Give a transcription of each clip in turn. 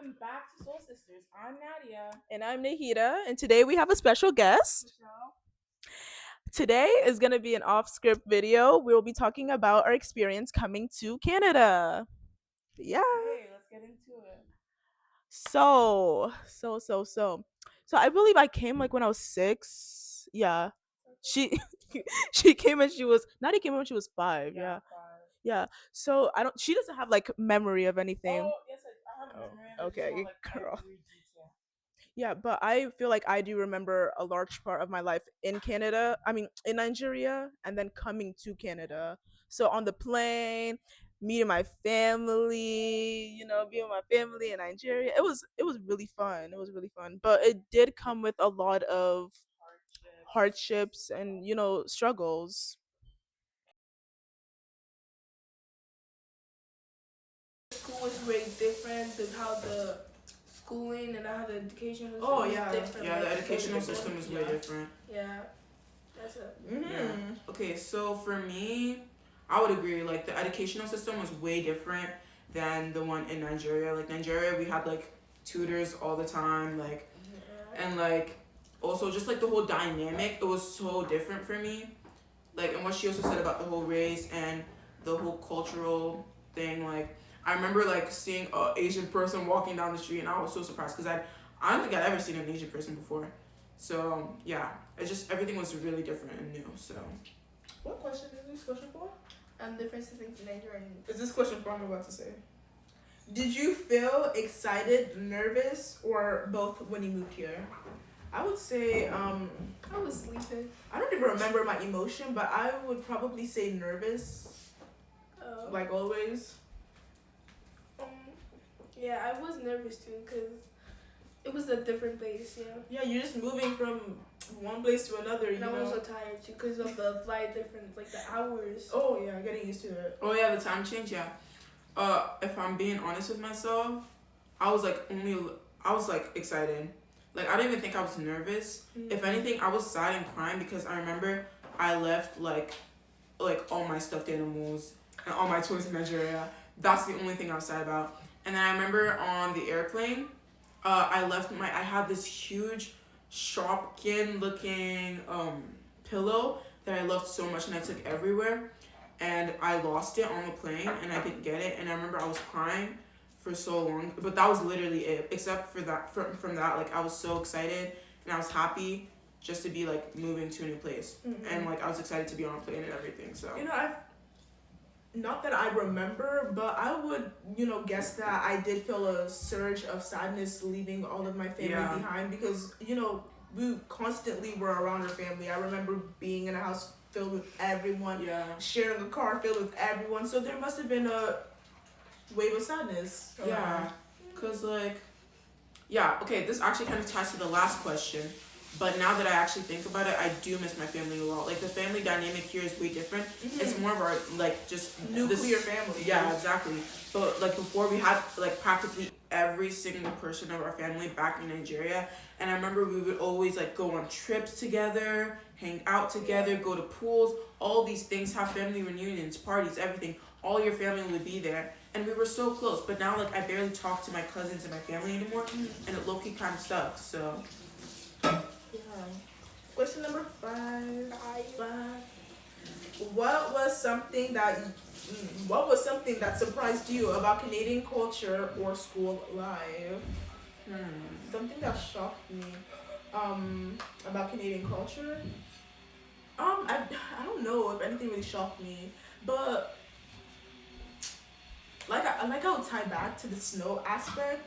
welcome back to Soul Sisters. I'm Nadia. And I'm Nahida, and today we have a special guest. Michelle. Today is going to be an off script video. We'll be talking about our experience coming to Canada. Yeah. Hey, let's get into it. So I believe I came like when I was 6. Yeah. She she came when she was Nadia came when she was 5. Yeah. Five. Yeah. So I don't she doesn't have like memory of anything. Oh, yes, I have a Oh, memory of it. okay, Just not like girl. every detail. Yeah, but I feel like I do remember a large part of my life in Canada. I mean, in Nigeria, and then coming to Canada. So on the plane, meeting my family, being with my family in Nigeria. It was really fun. It was really fun. But it did come with a lot of Hardship. hardships and, struggles. School was way different than how the schooling and how the education was. Oh, was yeah. different. Yeah, the like, educational so system is way Yeah. different. Yeah, that's it. Yeah. Okay, so for me, I would agree. Like the educational system was way different than the one in Nigeria. Like Nigeria, we had like tutors all the time, like Yeah. and like also just like the whole dynamic. It was so different for me. Like and what she also said about the whole race and the whole cultural thing. Like I remember like seeing a Asian person walking down the street, and I was so surprised because I don't think I'd ever seen an Asian person before. So yeah, it's just everything was really different and new. So What question is this question for? Differences in Nigeria and Is this question for I'm about to say? Did you feel excited, nervous, or both when you moved here? I would say, I was sleeping. I don't even remember my emotion, but I would probably say nervous, like always. Um, yeah, I was nervous too because it was a different place. Yeah. Yeah, you're just moving from one place to another, you And I know. was so tired too because of the flight difference, like the hours. Oh yeah, getting used to it. oh yeah, the time change. Yeah. If I'm being honest with myself, I was like excited. Like I didn't even think I was nervous. If anything, I was sad and crying because I remember I left like all my stuffed animals and all my toys in Nigeria. That's the only thing I was sad about. And then I remember on the airplane, I had this huge Shopkin looking pillow that I loved so much and I took everywhere, and I lost it on the plane and I didn't get it, and I remember I was crying for so long, but that was literally it. Except for that, from that, like I was so excited and I was happy just to be like moving to a new place, and like I was excited to be on a plane and everything. So You know, I not that I remember, but I would, guess that I did feel a surge of sadness leaving all of my family Yeah. behind because, we constantly were around our family. I remember being in a house filled with everyone, yeah, sharing a car filled with everyone. So there must have been a wave of sadness. yeah, cause like, yeah, okay. This actually kind of ties to the last question. But now that I actually think about it, I do miss my family a lot. Like the family dynamic here is way different. It's more of our like just Nuclear this, family. yeah, exactly. But like before, we had like practically every single person of our family back in Nigeria, and I remember we would always like go on trips together, hang out together, go to pools, all these things, have family reunions, parties, everything. All your family would be there, and we were so close. But now, like I barely talk to my cousins and my family anymore, and it low key kind of sucks. So Yeah. Question number 5. What was something that surprised you about Canadian culture or school life? Something that shocked me about Canadian culture. I don't know if anything really shocked me, but I would tie back to the snow aspect.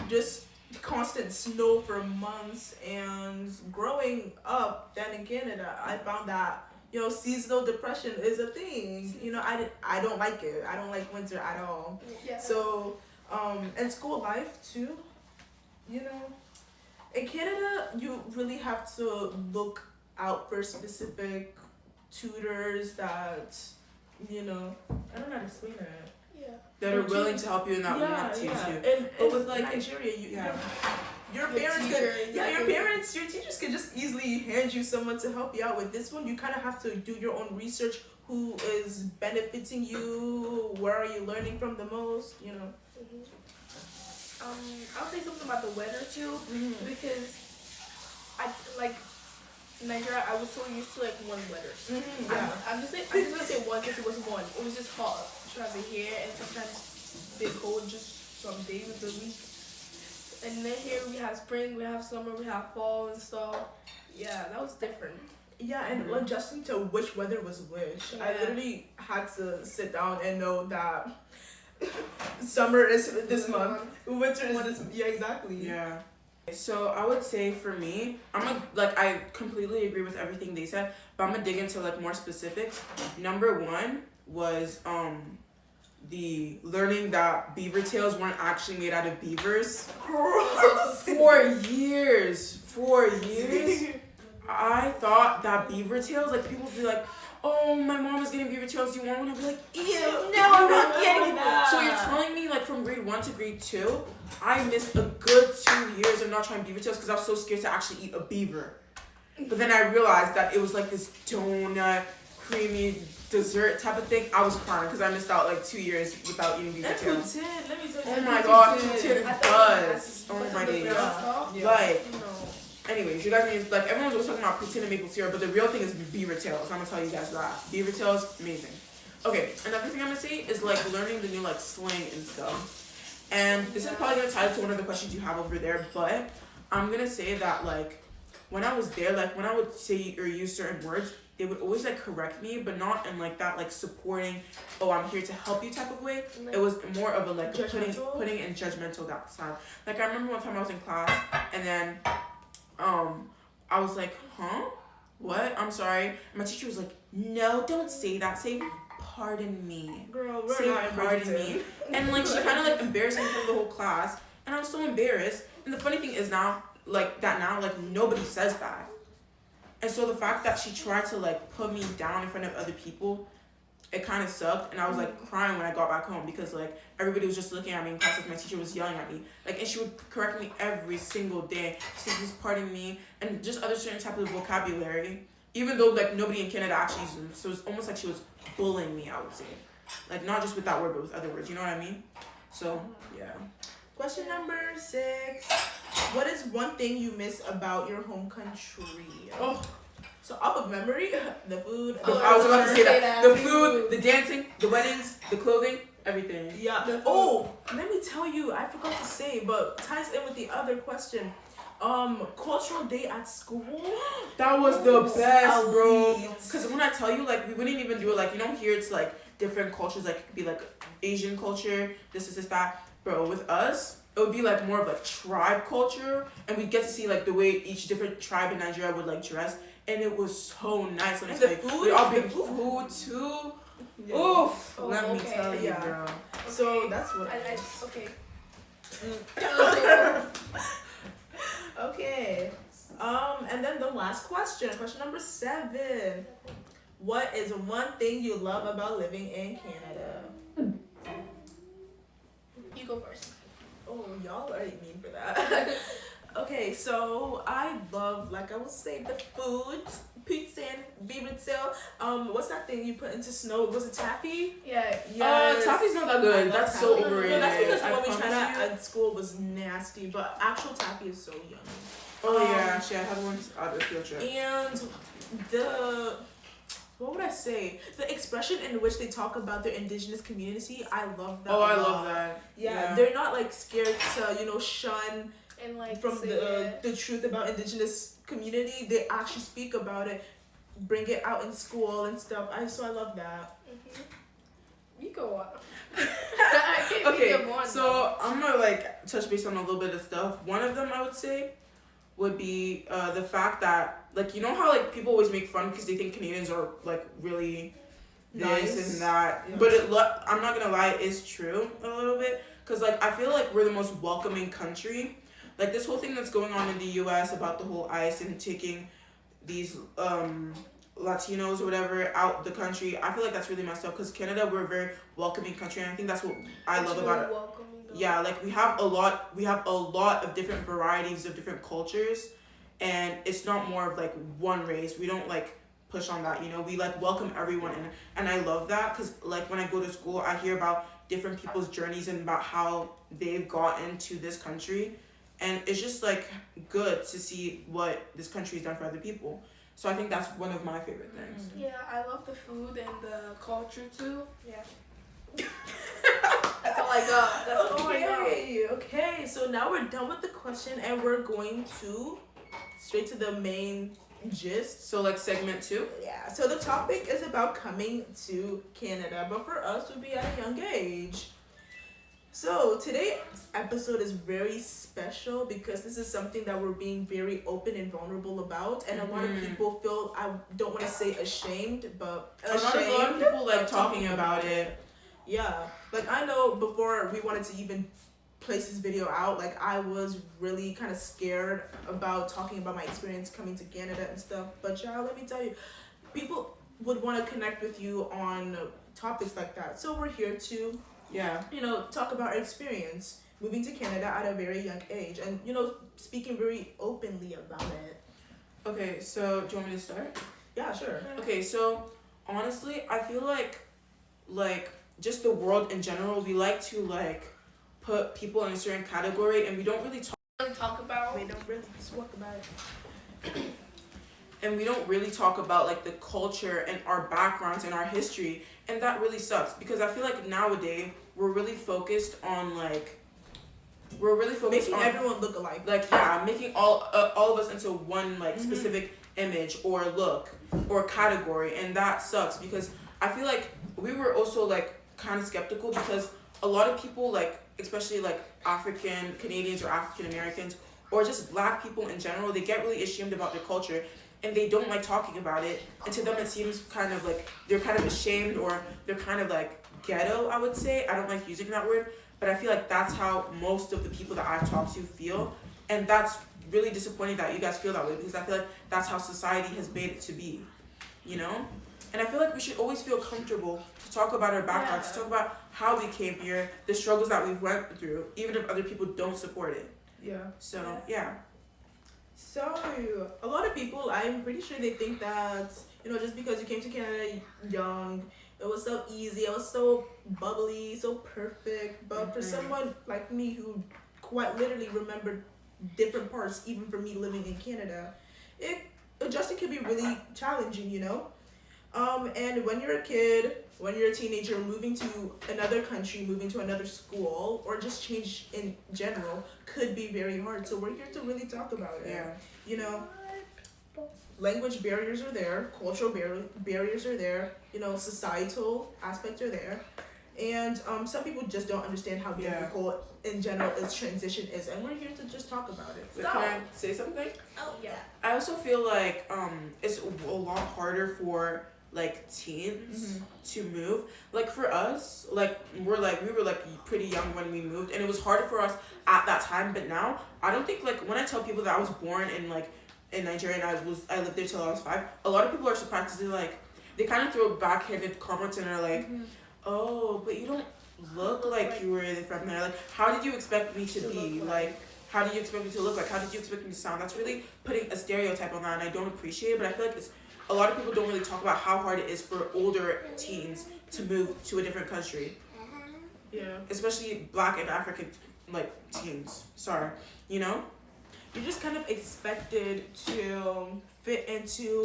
Just constant snow for months, and growing up then in Canada, I found that seasonal depression is a thing. I don't like it. I don't like winter at all. Yeah. So and school life too. In Canada, you really have to look out for specific tutors that I don't know how to explain it. Yeah. that are willing to help you in that moment to teach you. And But with, like, Nigeria, yeah. your Your parents teacher, could, exactly. your teachers could just easily hand you someone to help you out. With this one, you kind of have to do your own research. Who is benefiting you? Where are you learning from the most? Mhm. I'll say something about the weather too, because I like Nigeria. I was so used to like one weather. Yeah. I'm just gonna say one because it was one. It was just hot throughout the year and sometimes a bit cold just some days of the week. And then here we have spring, we have summer, we have fall and stuff. Yeah, that was different. Yeah, and adjusting to which weather was which. I Yeah. literally had to sit down and know that summer is this month, winter is this. Yeah, exactly. Yeah. So I would say for me, I completely agree with everything they said, but I'm gonna dig into like more specifics. Number one was the learning that beaver tails weren't actually made out of beavers. For years, I thought that beaver tails, like people would be like, oh, my mom is getting beaver tails, do you want one? I'd be like, ew, no, I'm not getting it. So you're telling me like from grade 1 to grade 2, I missed a good 2 years of not trying beaver tails because I was so scared to actually eat a beaver. But then I realized that it was like this donut, creamy dessert type of thing. I was crying because I missed out like 2 years without eating beaver And tails. poutine, let me tell you. Oh my god, poutine. poutine I thought does. Oh my days. days. Yeah. Like, No. anyways, you guys need, like, everyone's always talking about poutine and maple syrup, but the real thing is beaver tails. I'm gonna tell you guys that. Beaver tails, amazing. Okay, another thing I'm gonna say is like learning the new like slang and stuff. And this is probably gonna tie to one of the questions you have over there, but I'm gonna say that like when I was there, like when I would say or use certain words, they would always like correct me, but not in like that like supporting, oh, I'm here to help you type of way. It was more of a like Judgmental? putting in judgmental that side. Like I remember one time I was in class and then I was like, huh? What? I'm sorry. And my teacher was like, no, don't say that. Say pardon me. Girl, we're Say not in pardon Bridgerton. me. And like she kind of like embarrassed me in front of the whole class, and I was so embarrassed. And the funny thing is now, like nobody says that. And so the fact that she tried to like put me down in front of other people, it kind of sucked. And I was like crying when I got back home because like everybody was just looking at me in class, like my teacher was yelling at me. Like, and she would correct me every single day. She said, please pardon me, and just other certain type of vocabulary. Even though like nobody in Canada actually uses them, so it's almost like she was bullying me, I would say. Like not just with that word, but with other words. You know what I mean? So yeah. Question number 6. What is one thing you miss about your home country? Oh, So off of memory, the food. I was about to say that. The food. food, the dancing, the weddings, the clothing, everything. Yeah. The food. Oh, let me tell you, I forgot to say, but ties in with the other question. Cultural day at school. That was the best, bro. Elite. Because when I tell you, like, we wouldn't even do it, like, you know, here it's like different cultures, like, it could be like Asian culture, this, that. Bro, with us, it would be like more of like tribe culture, and we get to see like the way each different tribe in Nigeria would like dress, and it was so nice. Let me And tell the you, food? we all big The food too. Yeah. Oof, Oh, let me okay. tell you, Yeah. bro. So that's what. Okay. Okay. And then the last question number 7. What is one thing you love about living in Canada? You go first. Oh, y'all already mean for that. Okay, so I love, like I was saying, the food, pizza and beaver tail. What's that thing you put into snow? Was it taffy? Yeah. Taffy's not that I good. love That's so taffy. overrated. No, that's because I what we tried promise you. at school was nasty, but actual taffy is so yummy. Oh yeah, actually, I had one at a field trip. And what would I say? The expression in which they talk about their indigenous community, I love that. Oh, I a lot. love that. Yeah, they're not like scared to, shun And like from say, the truth about indigenous community. They actually speak about it, bring it out in school and stuff. So I love that. You go on. I can't Okay, think of one. so I'm gonna like touch base on a little bit of stuff. One of them I would say would be the fact that like you know how like people always make fun because they think Canadians are like really this Nice. and that, Yeah. but I'm not gonna lie, it's true a little bit because like I feel like we're the most welcoming country. Like this whole thing that's going on in the U.S. about the whole ICE and taking these Latinos or whatever out the country, I feel like that's really messed up because Canada, we're a very welcoming country, and I think that's what I love about it. Yeah, like we have a lot of different varieties of different cultures, and it's not more of like one race. We don't like push on that, we like welcome everyone in, and I love that because like when I go to school I hear about different people's journeys and about how they've gotten to this country. And it's just like good to see what this country's done for other people. So I think that's one of my favorite things. Yeah, I love the food and the culture too. Yeah. That's all I got. That's all I got. Okay. So now we're done with the question, and we're going to straight to the main gist. So like segment 2. Yeah. So the topic is about coming to Canada, but for us, would be at a young age. So today's episode is very special because this is something that we're being very open and vulnerable about, and a lot of people feel, I don't want to say ashamed, but A lot of people like of talking about it. Yeah, like I know before we wanted to even place this video out, like I was really kind of scared about talking about my experience coming to Canada and stuff. But yeah, let me tell you, people would want to connect with you on topics like that. So we're here to, Yeah. talk about our experience moving to Canada at a very young age, and speaking very openly about it. Okay, so do you want me to start? Yeah, sure. Okay, so honestly, I feel like just the world in general, we like to like put people in a certain category, and we don't really Talk about. We don't really talk about it. we don't really talk about like the culture and our backgrounds and our history, and that really sucks because I feel like nowadays we're really focused on Making everyone look alike. like making all of us into one like specific image or look or category, and that sucks because I feel like we were also like kind of skeptical because a lot of people, like especially like African Canadians or African Americans or just black people in general, they get really ashamed about their culture and they don't like talking about it, and to them it seems kind of like they're kind of ashamed or they're kind of like ghetto, I would say. I don't like using that word, but I feel like that's how most of the people that I've talked to feel, and that's really disappointing that you guys feel that way because I feel like that's how society has made it to be, And I feel like we should always feel comfortable to talk about our backgrounds, to talk about how we came here, the struggles that we went through, even if other people don't support it. Yeah. So, yeah. So, a lot of people, I'm pretty sure they think that, just because you came to Canada young, it was so easy, it was so bubbly, so perfect. But for someone like me who quite literally remembered different parts, even for me living in Canada, adjusting can be really challenging, And when you're a kid, when you're a teenager, moving to another country, moving to another school, or just change in general could be very hard. So we're here to really talk about it. Yeah. Language barriers are there, cultural barriers are there, societal aspects are there. And some people just don't understand how difficult in general its transition is, and we're here to just talk about it. Wait, can I say something? Oh yeah. I also feel like it's a lot harder for like teens to move. Like for us, like we were like pretty young when we moved, and it was harder for us at that time. But now I don't think, like, when I tell people that I was born in Nigeria and I lived there till I was 5, a lot of people are surprised because they kind of throw backhanded comments and are like, oh, but you don't look like you were from there. Like, how did you expect me to be? Like, how did you expect me to look like? How did you expect me to sound? That's really putting a stereotype on that, and I don't appreciate it. But I feel like a lot of people don't really talk about how hard it is for older teens to move to a different country. Yeah. Especially Black and African, teens. Sorry. You're just kind of expected to fit into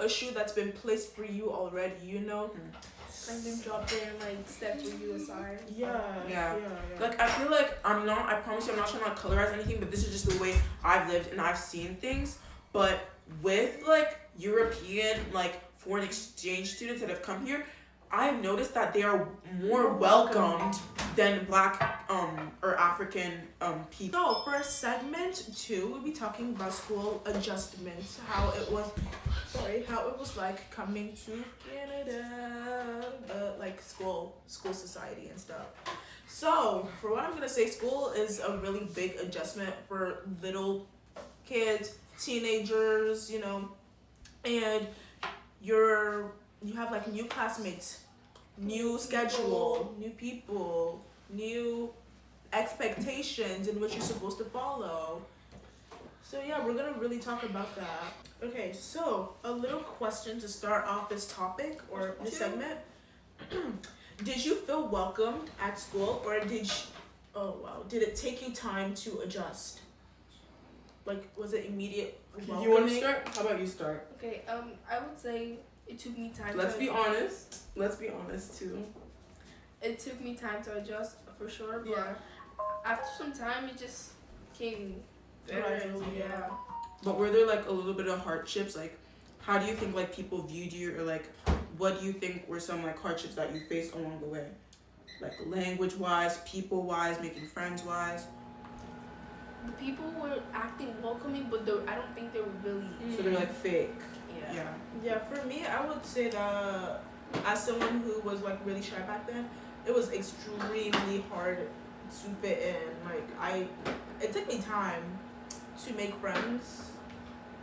a shoe that's been placed for you already, Like them drop there and step for you aside. Yeah. Like, I feel like I promise you I'm not trying to colorize anything, but this is just the way I've lived and I've seen things. But with European foreign exchange students that have come here, I've noticed that they are more welcomed than Black or African people. So for segment 2, we'll be talking about school adjustments, how it was like coming to Canada, school society and stuff. So for what I'm gonna say, school is a really big adjustment for little kids, teenagers, and you have new classmates, new schedule, new people, new expectations in which you're supposed to follow. So yeah, we're gonna really talk about that. Okay, so a little question to start off this topic or this segment. Did you feel welcomed at school, or did it take you time to adjust? Like, was it immediate welcoming? You want to start? How about you start? Okay, I would say it took me time. Let's be honest. Let's be honest too. It took me time to adjust for sure, but Yeah. after some time, it just came Gradually, yeah. But were there like a little bit of hardships? Like, how do you think like people viewed you, or like, what do you think were some like hardships that you faced along the way? Like language wise, people wise, making friends wise. The people were acting welcoming, but I don't think they were really. So they're like fake. Yeah. Yeah. Yeah, for me, I would say that as someone who was like really shy back then, it was extremely hard to fit in. Like it took me time to make friends.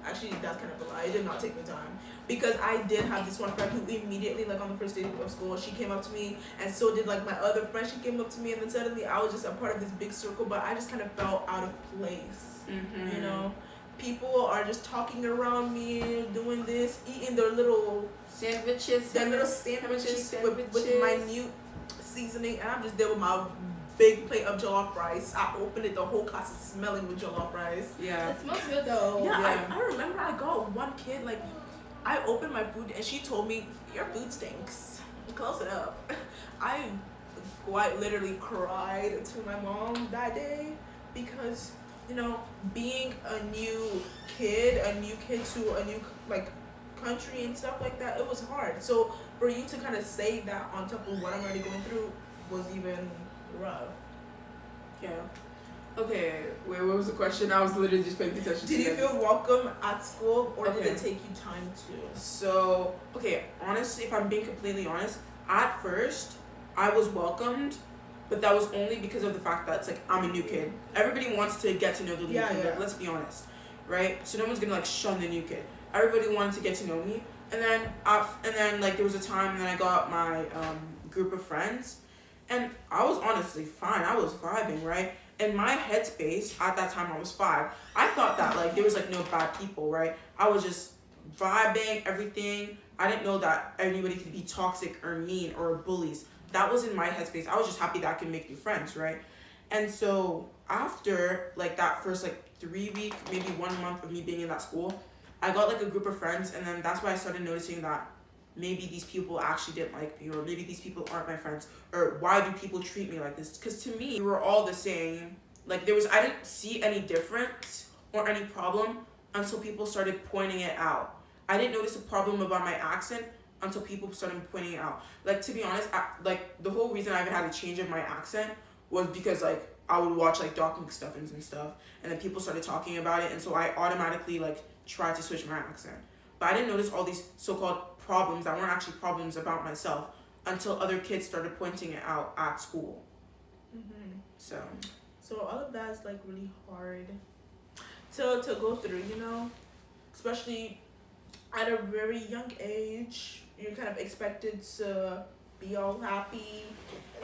Actually, that's kind of a lie. It did not take me time because I did have this one friend who immediately, like on the first day of school, she came up to me, and so did like my other friend. She came up to me, and then suddenly I was just a part of this big circle, but I just kind of felt out of place. Mm-hmm. You know, people are just talking around me, doing this, eating their little Sandwiches. sandwiches with minute seasoning, and I'm just there with my big plate of jollof rice. I opened it, the whole class is smelling with jollof rice. Yeah. It smells good though. Yeah, Yeah. I remember I got one kid, like, I opened my food and she told me, your food stinks. Close it up. I quite literally cried to my mom that day because, you know, being a new kid to a new, like, country and stuff like that, it was hard. So for you to kind of say that on top of what I'm already going through was even rough. Yeah. Okay. Wait, what was the question? I was literally just paying attention. Did you feel welcome at school, or did Okay. it take you time to? So, okay, honestly, if I'm being completely honest, at first, I was welcomed, but that was only because of the fact that it's like, I'm a new kid. Everybody wants to get to know the new Yeah, kid, yeah. like, let's be honest, right? So no one's gonna like shun the new kid. Everybody wanted to get to know me, and then like there was a time that I got my group of friends, and I was honestly fine. I was vibing, right? In my headspace at that time, I was 5. I thought that like there was like no bad people, right? I was just vibing, everything. I didn't know that anybody could be toxic or mean or bullies. That was in my headspace. I was just happy that I could make new friends, right? And so after like that first like 3 week, maybe 1 month of me being in that school, I got like a group of friends, and then that's why I started noticing that maybe these people actually didn't like me, or maybe these people aren't my friends, or why do people treat me like this? Because to me, we were all the same. Like I didn't see any difference or any problem until people started pointing it out. I didn't notice a problem about my accent until people started pointing it out. Like, to be honest, like the whole reason I even had a change of my accent was because like I would watch like Doc McStuffins and stuff, and then people started talking about it, and so I automatically like tried to switch my accent. But I didn't notice all these so-called problems that weren't actually problems about myself until other kids started pointing it out at school. Mm-hmm. So all of that is like really hard to go through, you know, especially at a very young age. You're kind of expected to be all happy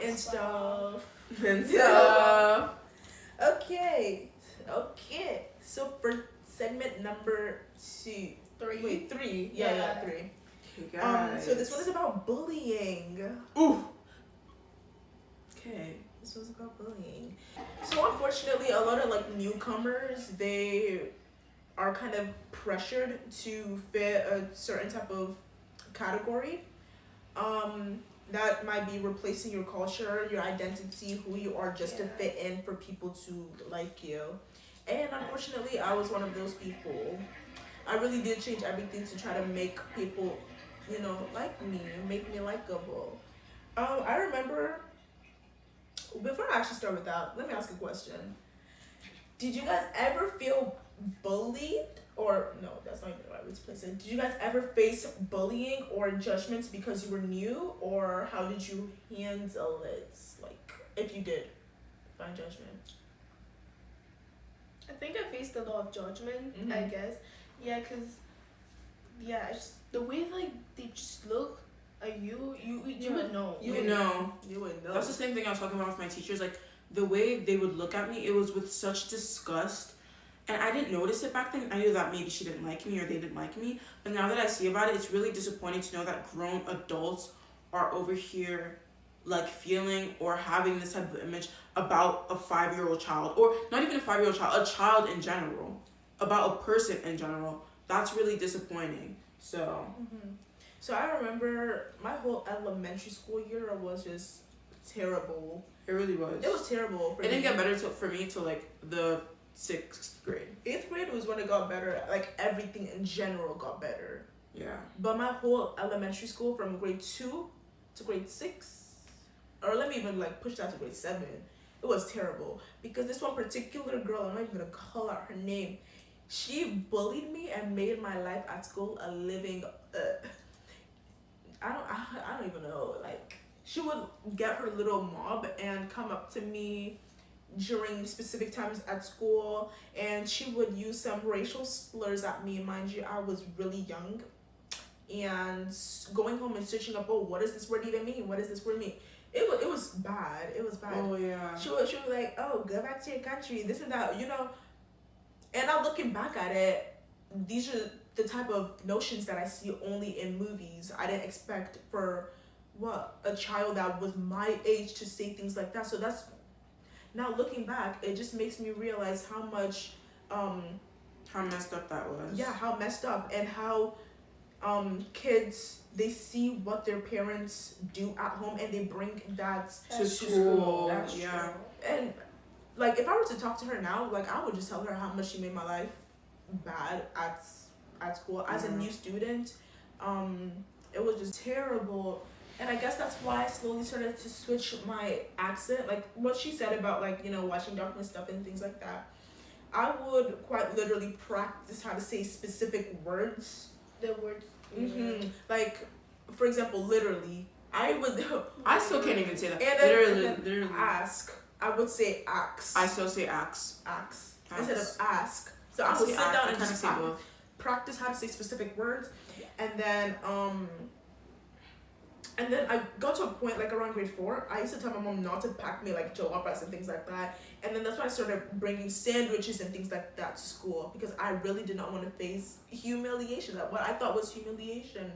and stuff. and stuff. Okay. So for segment number 2, 3. wait, 3. Yeah, 3. Okay, guys. So this one is about bullying. Ooh. Okay. This was about bullying. So unfortunately, a lot of like newcomers, they are kind of pressured to fit a certain type of category. That might be replacing your culture, your identity, who you are, just to fit in for people to like you. And unfortunately, I was one of those people. I really did change everything to try to make people, you know, like me, make me likable. I remember, before I actually start with that, let me ask a question. Did you guys ever feel bullied? Or, no, that's not even the right way to place it. Did you guys ever face bullying or judgments because you were new? Or how did you handle it? Like, if you did find judgment. I think I faced a lot of judgment, I Mhm. guess. Yeah, because, the way, like, they just look at you, you would know. You You know. You would know. That's the same thing I was talking about with my teachers. Like, the way they would look at me, it was with such disgust. And I didn't notice it back then. I knew that maybe she didn't like me or they didn't like me. But now that I see about it, it's really disappointing to know that grown adults are over here like feeling or having this type of image about a 5-year-old child, or not even a 5-year-old child, a child in general, about a person in general. That's really disappointing. So So I remember my whole elementary school year was just terrible. it really was. It was terrible. For It didn't me. get better for me till like the 6th grade. 8th grade was when it got better. Like everything in general got better. Yeah. But my whole elementary school from grade 2 to grade 6, or let me even like push that to grade 7, it was terrible. Because this one particular girl, I'm not even gonna call out her name, she bullied me and made my life at school a living. I don't even know. Like, she would get her little mob and come up to me during specific times at school, and she would use some racial slurs at me. Mind you, I was really young, and going home and searching up, oh, what does this word even mean? What does this word mean? It was bad. It was bad. Oh yeah. She was like, oh, go back to your country, this and that, you know. And now looking back at it, these are the type of notions that I see only in movies. I didn't expect for a child that was my age to say things like that. So that's, now looking back, it just makes me realize how much How messed up that was. yeah, how messed up, and how kids, they see what their parents do at home and they bring that To school. That's Yeah. true. and like if I were to talk to her now, like I would just tell her how much she made my life bad at school as a Mhm. new student. It was just terrible, and I guess that's why I slowly started to switch my accent. Like what she said about, like, you know, watching Darkness stuff and things like that, I would quite literally practice how to say specific words. The words. Like, for example, literally, I would I still can't even say that. and then, Literally. ask. I would say axe. I still say axe. Axe Axe. instead of ask. So I I would say sit axe. down I and kinda just say both. practice how to say specific words, and then I got to a point like around grade 4. I used to tell my mom not to pack me like jollof rice and things like that, and then that's when I started bringing sandwiches and things like that to school, because I really did not want to face humiliation. That what I thought was humiliation,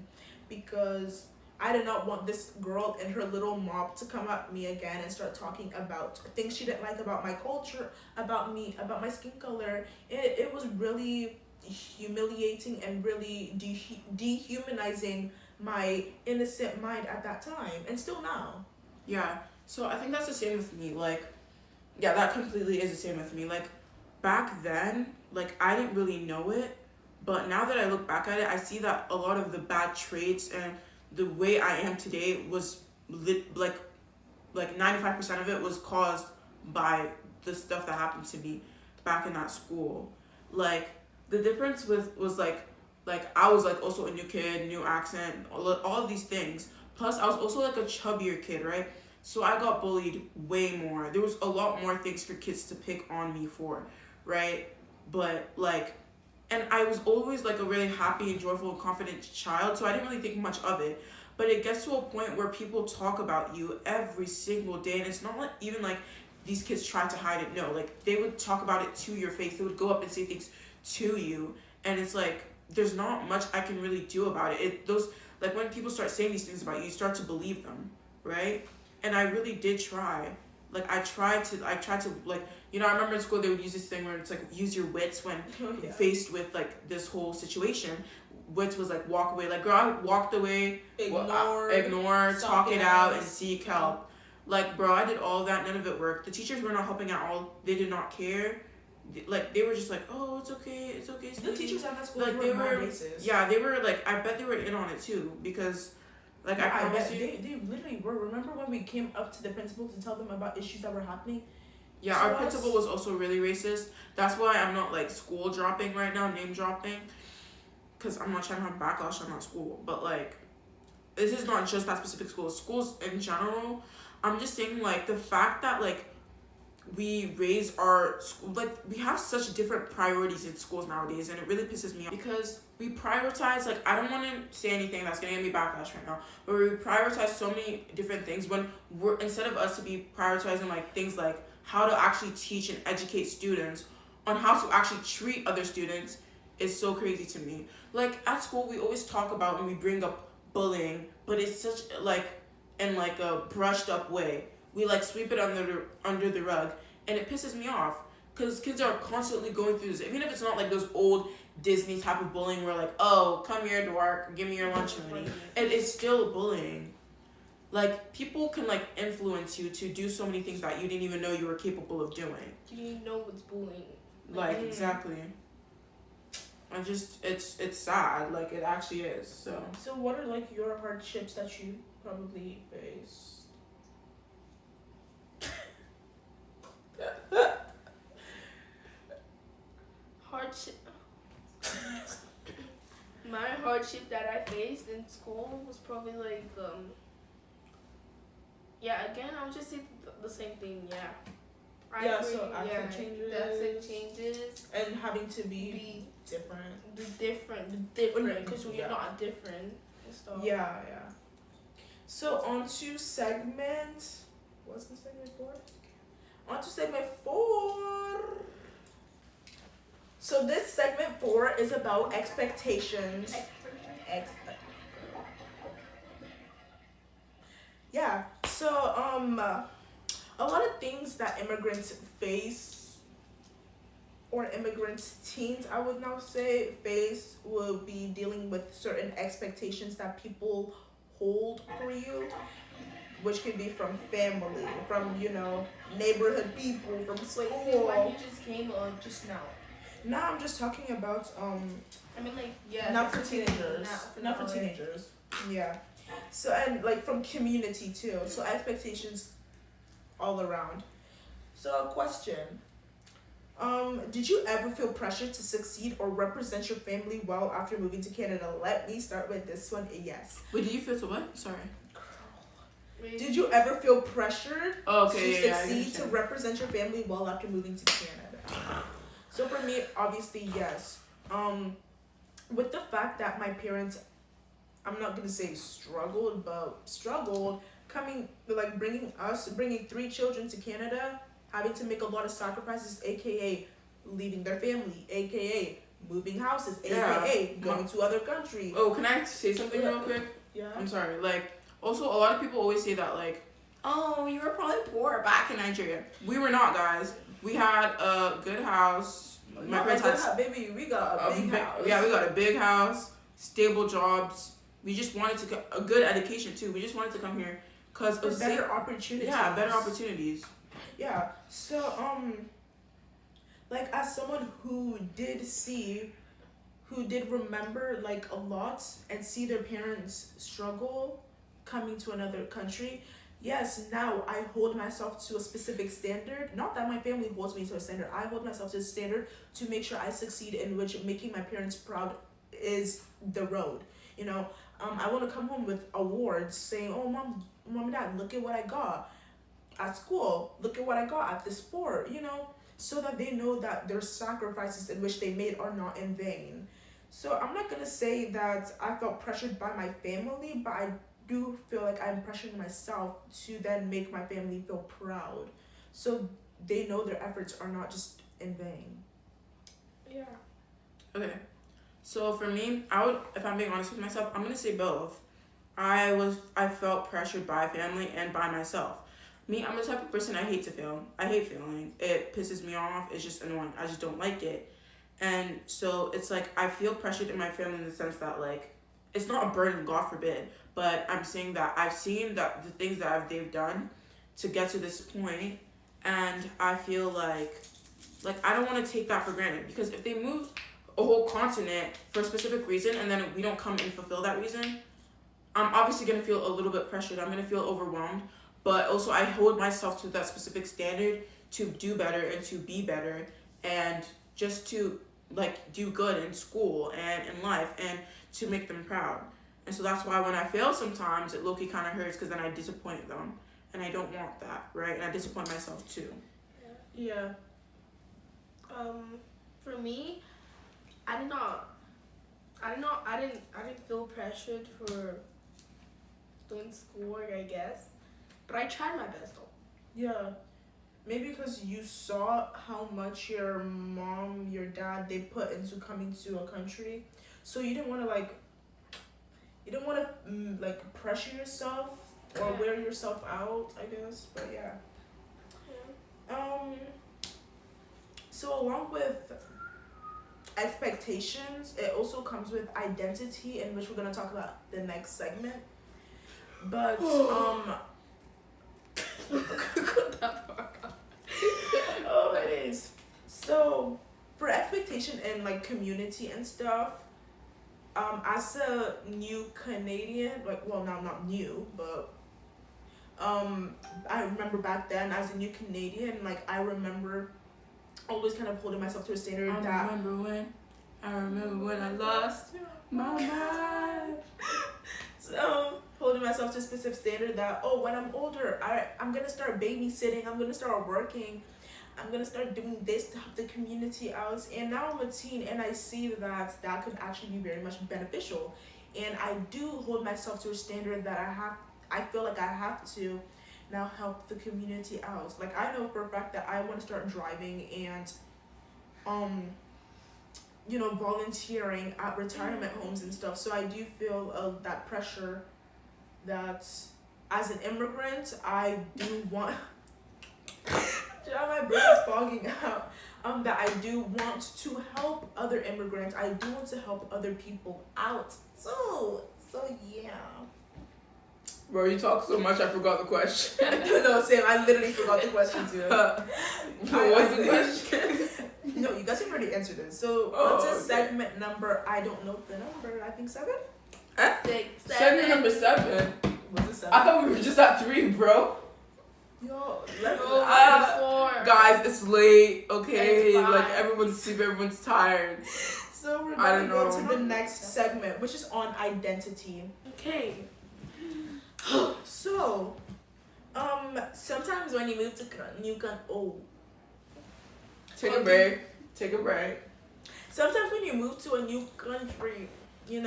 because I did not want this girl and her little mob to come at me again and start talking about things she didn't like about my culture, about me, about my skin color. It was really humiliating and really dehumanizing my innocent mind at that time, and still now. Yeah. So I think that's the same with me. Like, yeah, that completely is the same with me. Like, back then, like, I didn't really know it, but now that I look back at it, I see that a lot of the bad traits and the way I am today was like 95% of it was caused by the stuff that happened to me back in that school. Like, the difference was like I was like also a new kid, new accent, all of these things. Plus, I was also like a chubbier kid, right? So I got bullied way more. There was a lot more things for kids to pick on me for, right? But like, and I was always like a really happy and joyful and confident child, so I didn't really think much of it. But it gets to a point where people talk about you every single day, and it's not like even like these kids try to hide it. No, like they would talk about it to your face. They would go up and say things to you, and it's like there's not much I can really do about it. Those like when people start saying these things about you, you start to believe them, right? And I really did try. Like I tried to like, you know, I remember in school they would use this thing where it's like use your wits when Yeah. faced with like this whole situation. Wits was like walk away. Like girl, I walked away, ignore, talk it out, and seek help. Like bro, I did all of that. None of it worked. The teachers were not helping at all. They did not care. Like they were just like, oh, it's okay. The sweetie." teachers at that school Like, were they mad were- racist. Yeah, they were like, I bet they were in on it too because, like, I I promise bet you. they literally were. Remember when we came up to the principal to tell them about issues that were happening? Yeah, So our us- principal was also really racist. That's why I'm not like school dropping right now, name dropping, because I'm not trying to have backlash on that school. But like, this is not just that specific school. Schools in general. I'm just saying like the fact that like we raise our school, like we have such different priorities in schools nowadays, and it really pisses me off because we prioritize, like, I don't want to say anything that's gonna get me backlash right now, but we prioritize so many different things when we're, instead of us to be prioritizing like things like how to actually teach and educate students on how to actually treat other students is so crazy to me. Like at school we always talk about and we bring up bullying, but it's such like in like a brushed up way. We like sweep it under the rug, and it pisses me off because kids are constantly going through this. Even if it's not like those old Disney type of bullying where like, oh, come here, dork, give me your lunch money. It is still bullying. Like, people can like influence you to do so many things that you didn't even know you were capable of doing. You didn't know what's bullying. Like, exactly. I just, it's sad. Like, it actually is. So what are like your hardships that you probably faced? Hardship. My hardship that I faced in school was probably like yeah, again I would just say the same thing. Yeah. I Yeah, agree, so accent changes. the accent changes. And having to be Be different. different because Yeah. you're not different and stuff. Yeah. So on to segment. What's the segment for? On to segment 4. So this segment 4 is about expectations. Yeah. So a lot of things that immigrants face, or immigrants teens I would now say face, will be dealing with certain expectations that people hold for you, which can be from family, from neighborhood people, from Wait, school. is it when you just came or just now? Now I'm just talking about I mean, like, yeah. not for teenagers. Not for teenagers. Yeah. So, and like from community too. So expectations all around. So a question. Did you ever feel pressured to succeed or represent your family well after moving to Canada? Let me start with this one. Yes. Wait, did you feel to what? Sorry. Did you ever feel pressured Oh, to okay, yeah, I succeed to understand. represent your family well after moving to Canada? So for me, obviously, yes. With the fact that my parents, I'm not gonna say struggled, but struggled bringing 3 children to Canada, having to make a lot of sacrifices, aka leaving their family, aka moving houses, aka going to other countries. Oh, can I say something Yeah. real quick? Yeah. I'm sorry. Like, also, a lot of people always say that, like, oh, you were probably poor back in Nigeria. We were not, guys. We had a good house. My parents had baby, we got a big house. Yeah, we got a big house, stable jobs. We just wanted to a good education too. We just wanted to come here because For better opportunities. Yeah, better opportunities. Yeah. So like as someone who did remember like a lot and see their parents struggle coming to another country, yes, now I hold myself to a specific standard. Not that my family holds me to a standard. I hold myself to a standard to make sure I succeed, in which making my parents proud is the road. I want to come home with awards saying, oh, mom and dad, look at what I got at school. Look at what I got at the sport, so that they know that their sacrifices in which they made are not in vain. So I'm not going to say that I felt pressured by my family, but I do feel like I'm pressuring myself to then make my family feel proud, so they know their efforts are not just in vain. Yeah. Okay. So for me, if I'm being honest with myself, I'm gonna say both. I felt pressured by family and by myself. Me, I'm the type of person I hate to fail. I hate failing. It pisses me off. It's just annoying. I just don't like it. And so it's like I feel pressured in my family in the sense that like it's not a burden, God forbid, but I'm saying that I've seen that the things that they've done to get to this point, and I feel like I don't want to take that for granted, because if they moved a whole continent for a specific reason and then we don't come and fulfill that reason, I'm obviously going to feel a little bit pressured. I'm going to feel overwhelmed, but also I hold myself to that specific standard to do better and to be better and just to like do good in school and in life and to make them proud. And so that's why when I fail sometimes, it low-key kind of hurts, because then I disappoint them, and I don't want that, right? And I disappoint myself too. Yeah. For me, I didn't feel pressured for doing schoolwork, I guess, but I tried my best though. Yeah. Maybe because you saw how much your mom, your dad, they put into coming to a country, so you didn't want to pressure yourself or wear yourself out, I guess. But yeah. So along with expectations, it also comes with identity, in which we're gonna talk about the next segment. But oh, it is. So for expectation and like community and stuff, as a new Canadian, like, well, now I'm not new, but I remember back then as a new Canadian, like I remember always kind of holding myself to a standard I remember when I lost my mind. So holding myself to a specific standard that, oh, when I'm older, I'm gonna start babysitting, I'm gonna start working, I'm gonna start doing this to help the community out. And now I'm a teen and I see that that could actually be very much beneficial. And I do hold myself to a standard that I feel like I have to now help the community out. Like I know for a fact that I want to start driving and volunteering at retirement homes and stuff. So I do feel that pressure that as an immigrant I do want my brain is fogging out. That I do want to help other immigrants. I do want to help other people out. So yeah. Bro, you talk so much I forgot the question. No, same. I literally forgot the question too. What's the question? No, you guys have already answered it. So what's a segment number? I don't know the number. I think 7. Segment number 7. What's it 7? I thought we were just at 3, bro. Yo, guys, it's late. Okay, It's like 5. everyone's sleeping, everyone's tired. So we're I gonna don't go know. to the next segment, which is on identity. Okay. So, sometimes when you move to Take a break. Take a break. sometimes when you move to a new country, you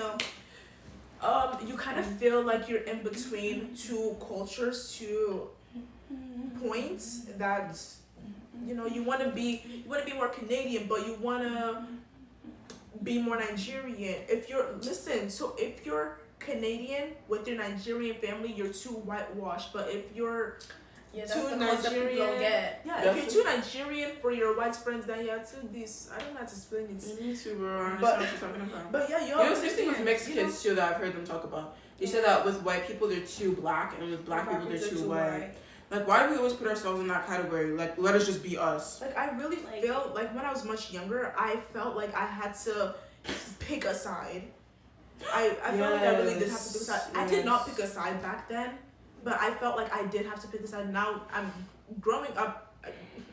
kind of feel like you're in between two cultures, two points that you want to be more Canadian, but you want to be more Nigerian. If you're Canadian with your Nigerian family, you're too whitewashed. But if you're That's too the concept people don't Nigerian, get. if you're too Nigerian for your white friends, then you're too this. I don't know how to explain it. Me too, bro. I understand But- what you're talking about. But yeah, Same thing with mixed kids too that I've heard them talk about. They said that with white people they're too black, and with black people they're too white. Like, why do we always put ourselves in that category? Like, let us just be us. Like, I really felt like when I was much younger, I felt like I had to pick a side. I felt like I really did have to pick a side. I did not pick a side back then, but I felt like I did have to pick a side. Now I'm growing up.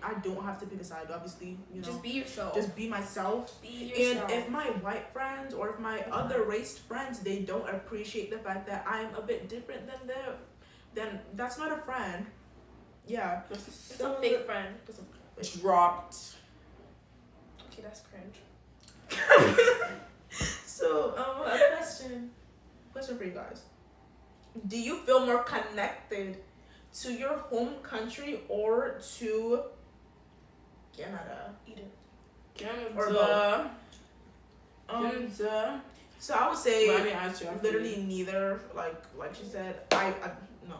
I don't have to pick a side, obviously. Just be yourself. Just be myself. Be yourself. And if my white friends or if my other raced friends, they don't appreciate the fact that I'm a bit different than them, then that's not a friend. Yeah. It's a fake friend. Dropped. Okay, that's cringe. So, a question for you guys. Do you feel more connected to your home country or to Canada? Or both. So I would say literally neither. Like she said, no.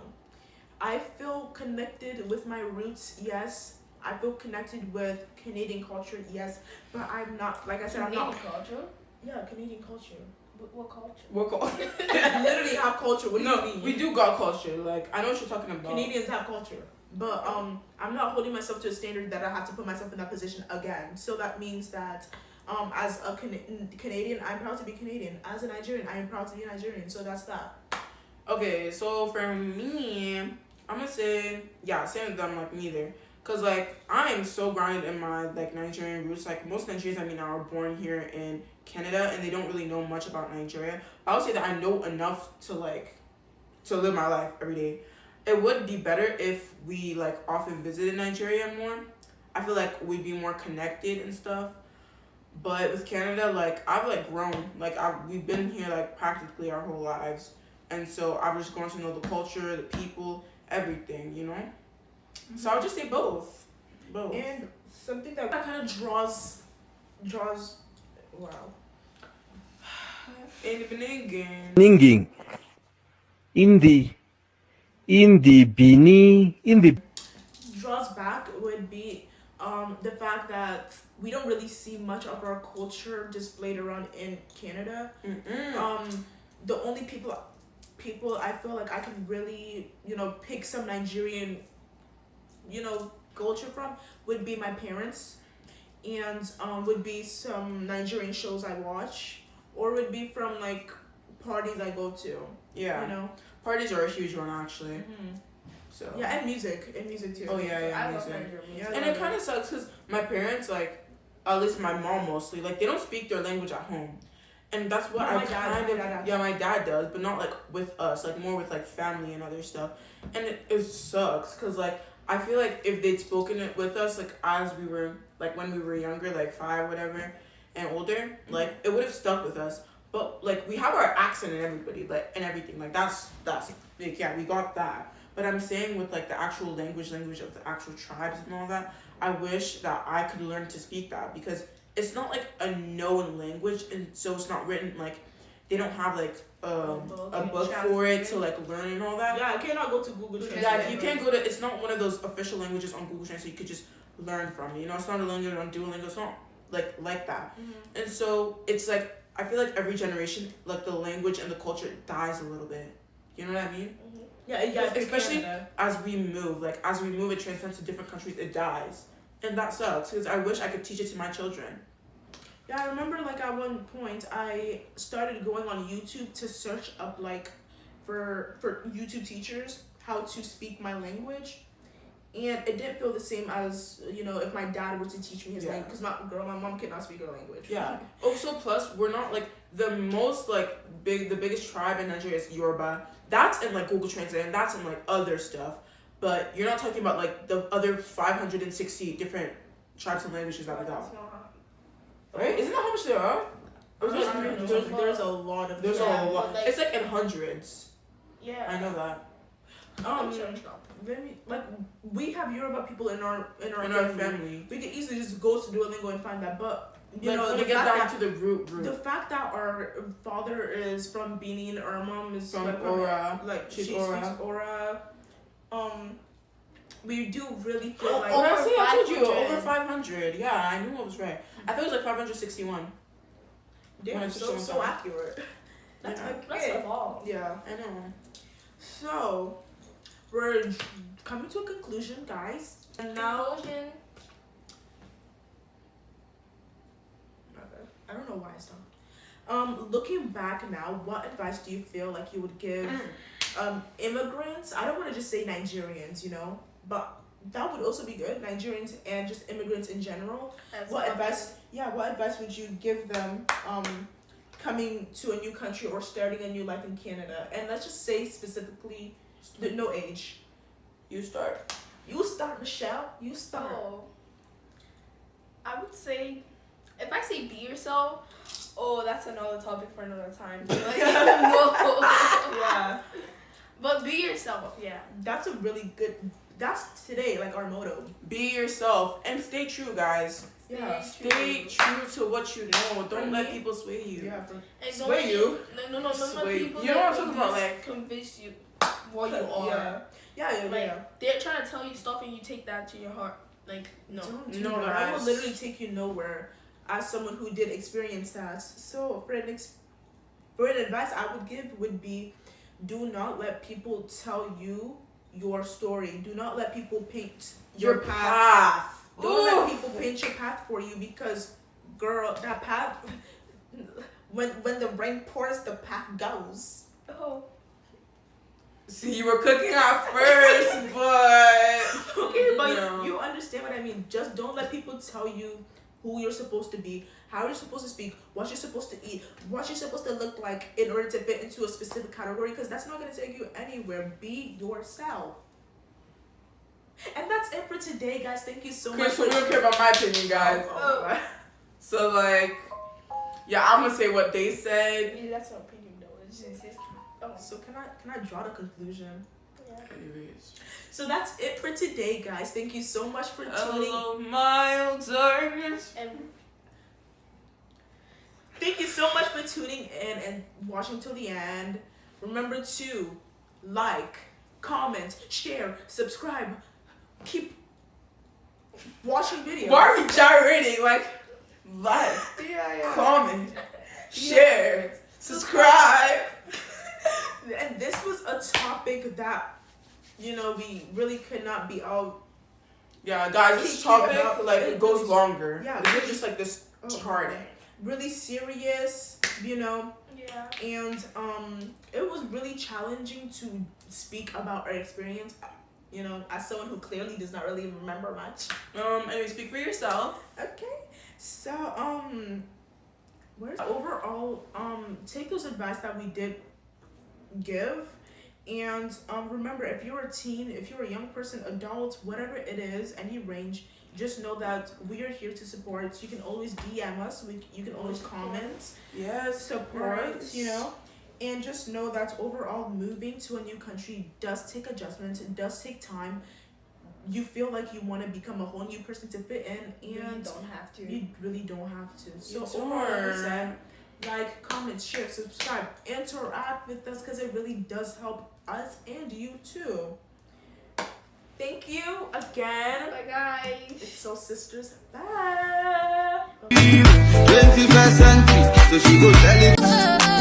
I feel connected with my roots, yes. I feel connected with Canadian culture, yes. But I'm not, like I said, I'm not. Culture? Yeah, Canadian culture. What culture? What culture? Literally have culture. What do you mean? we do got culture. Like, I know what you're talking about. Canadians have culture. But I'm not holding myself to a standard that I have to put myself in that position again. So that means that as a Canadian, I'm proud to be Canadian. As a Nigerian, I am proud to be Nigerian. So that's that. Okay, so for me, I'm gonna say, same with them, like, neither. Because, like, I am so grounded in my, like, Nigerian roots. Like, most Nigerians I mean now are born here in Canada, and they don't really know much about Nigeria. I would say that I know enough to live my life every day. It would be better if we, like, often visited Nigeria more. I feel like we'd be more connected and stuff. But with Canada, like, I've, like, grown. Like, we've been here, like, practically our whole lives. And so I've just gone to know the culture, the people, everything, you know? Mm-hmm. So I would just say both. And something that kind of draws, wow. In the beginning. Ninging, Indi, in the Bini, in the Draws back would be the fact that we don't really see much of our culture displayed around in Canada. The only people I feel like I can really, pick some Nigerian, culture from would be my parents, and would be some Nigerian shows I watch, or would be from like parties I go to. Yeah. You know. Parties are a huge one actually. So. Yeah, and music too. Oh yeah, I love music. Nigerian music. Yeah, And it kind of sucks because my parents, like, at least my mom mostly, like, they don't speak their language at home. And that's what No, I my dad- kind of, my dad yeah, my dad does, but not, like, with us, like, more with, like, family and other stuff. And it sucks because, like, I feel like if they'd spoken it with us, like, as we were, like, when we were younger, like, 5, whatever, and older, like, it would have stuck with us. But, like, we have our accent and everybody, like, and everything. Like, that's, like, yeah, we got that. But I'm saying with like the actual language of the actual tribes and all that, I wish that I could learn to speak that because it's not like a known language, and so it's not written like they don't have like a book for it to like learn and all that. Yeah, I cannot go to Google Translate. Yeah, you can't go to. It's not one of those official languages on Google Translate you could just learn from. You know, it's not a language on Duolingo. It's not like that. And so it's like I feel like every generation, like the language and the culture dies a little bit. You know what I mean? Yeah, Especially Canada. as we move, it transfers to different countries, it dies, and that sucks. Because I wish I could teach it to my children. Yeah, I remember like at one point I started going on YouTube to search up like for YouTube teachers how to speak my language, and it didn't feel the same as if my dad were to teach me his language because my mom cannot speak her language. Yeah. Also, plus we're not like the most like the biggest tribe in Nigeria is Yoruba. That's in like Google Translate and that's in like other stuff, but you're not talking about like the other 560 different tribes and languages that we got. Right? Isn't that how much there are? Or is it There's a lot of there's Yeah, a lot. like- It's like in hundreds. Yeah. I know that. we have Yoruba people in our In our family. We could easily just go to Duolingo and find that, but Like, the when we get fact down that to the root. the fact that our father is from Benin, our mom is From like Ora. like She's she Ora. speaks Ora. We do really feel like I told you 500. over 500. Yeah, I knew I was right. I thought it was like 561. damn, so accurate. That's Yeah. that's a lot. Yeah. I know. So we're coming to a conclusion, guys. And now Conclusion. I don't know why I stopped. Looking back now, what advice do you feel like you would give immigrants? I don't want to just say Nigerians, but that would also be good. Nigerians and just immigrants in general. What advice would you give them coming to a new country or starting a new life in Canada? And let's just say specifically no age. You start. You start, Michelle. You start. Oh. I would say, if I say be yourself, that's another topic for another time. Like, no. Yeah. But be yourself, yeah. That's a really good. That's today, like our motto. Be yourself and stay true, guys. Yeah. Stay true to what you know. Don't let me- people sway you. Yeah. And don't Sway let you. No, don't let Sway. people You know what I'm talking about, like- convince you what you are. Yeah. Yeah. Like, they're trying to tell you stuff and you take that to your heart. Like, no. Don't do No, that. I will guys. literally take you nowhere. As someone who did experience that, so for an advice I would give would be, do not let people tell you your story. Do not let people paint your path. Don't let people paint your path for you because, girl, that path. When the rain pours, the path goes. Oh. See, you were cooking at first, but Okay, but No. you understand what I mean. Just don't let people tell you who you're supposed to be, how you're supposed to speak, what you're supposed to eat, what you're supposed to look like in order to fit into a specific category, because that's not going to take you anywhere. Be yourself. And that's it for today, guys. Thank you so much. Chris, we don't care about my opinion, guys. Oh. So like, yeah, I'm gonna say what they said. Yeah, that's an opinion though. It's just, So can I draw the conclusion? yeah. Anyways, So that's it for today, guys. Thank you so much for tuning. hello, my darkness. And Thank you so much for tuning in and watching till the end. Remember to like, comment, share, subscribe, keep watching videos. Why are we gyrating? Like, like, Yeah. comment, share, subscribe. And this was a topic that, you know, we really could not be out. Yeah, guys, this Keep topic, about- like, it goes longer. Yeah. This is just, like, this Oh, charting. really serious, you know, Yeah. and it was really challenging to speak about our experience, you know, as someone who clearly does not really remember much. Anyway, speak for yourself. Okay, so where's overall take those advice that we did give, and remember, if you're a teen, if you're a young person, adult, whatever it is, any range, just know that we are here to support. You can always DM us, you can always comment, Yes, support, you know, and just know that overall moving to a new country does take adjustment, it does take time. You feel like you want to become a whole new person to fit in, You and don't have to. you really don't have to. So Yes, overall, like I or- said, like, comment, share, subscribe, interact with us, because it really does help us and you too. Thank you again. Bye, guys. It's Soul Sisters. Bye. 21st century, so she go tell it.